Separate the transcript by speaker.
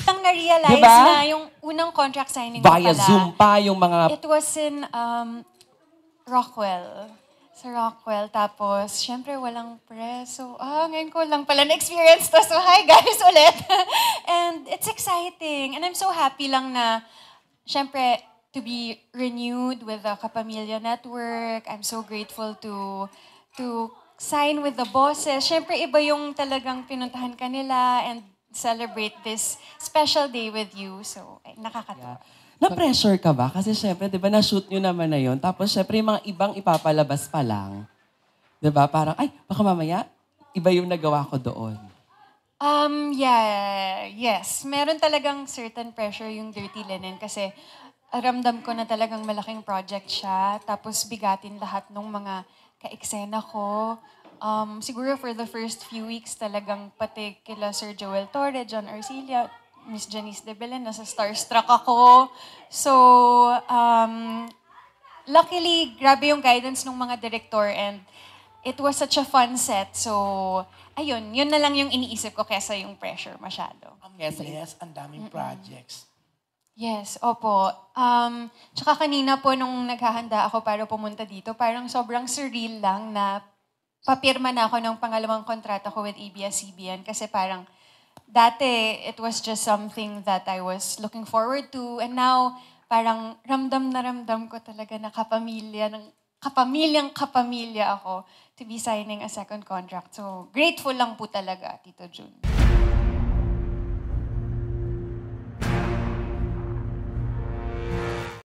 Speaker 1: lang na-realize
Speaker 2: Diba?
Speaker 1: na yung unang contract signing ko
Speaker 2: Via
Speaker 1: pala.
Speaker 2: Zoom pa yung mga...
Speaker 1: It was in Rockwell. Sa Rockwell. Tapos, syempre, walang press. So, ngayon ko lang pala na-experience to. So, hi guys ulit. And it's exciting. And I'm so happy lang na, syempre, to be renewed with the Kapamilya Network. I'm so grateful to sign with the bosses. Syempre, iba yung talagang pinuntahan ka nila and celebrate this special day with you. So, ay, nakakatuwa.
Speaker 2: Na-pressure ka ba? Kasi syempre, di ba, na-shoot nyo naman na yun. Tapos syempre, yung mga ibang ipapalabas pa lang. Di ba? Parang, ay, baka mamaya, iba yung nagawa ko doon.
Speaker 1: Yes. Meron talagang certain pressure yung Dirty Linen kasi ramdam ko na talagang malaking project siya. Tapos bigatin lahat ng mga ka-eksena ko. Siguro for the first few weeks talagang pati kila Sir Joel Torre, John Arcilla, Miss Janice de Belen, nasa starstruck ako. So, luckily, grabe yung guidance ng mga director and it was such a fun set. So, ayun, yun na lang yung iniisip ko kesa yung pressure masyado.
Speaker 3: Yes, ang daming projects.
Speaker 1: Yes, opo. Tsaka kanina po nung naghahanda ako para pumunta dito, parang sobrang surreal lang na papirma na ako ng pangalawang kontrata ko with ABS-CBN kasi parang dati it was just something that I was looking forward to and now parang ramdam na ramdam ko talaga na kapamilyang-kapamilya ako to be signing a second contract. So grateful lang po talaga, Tito Jun.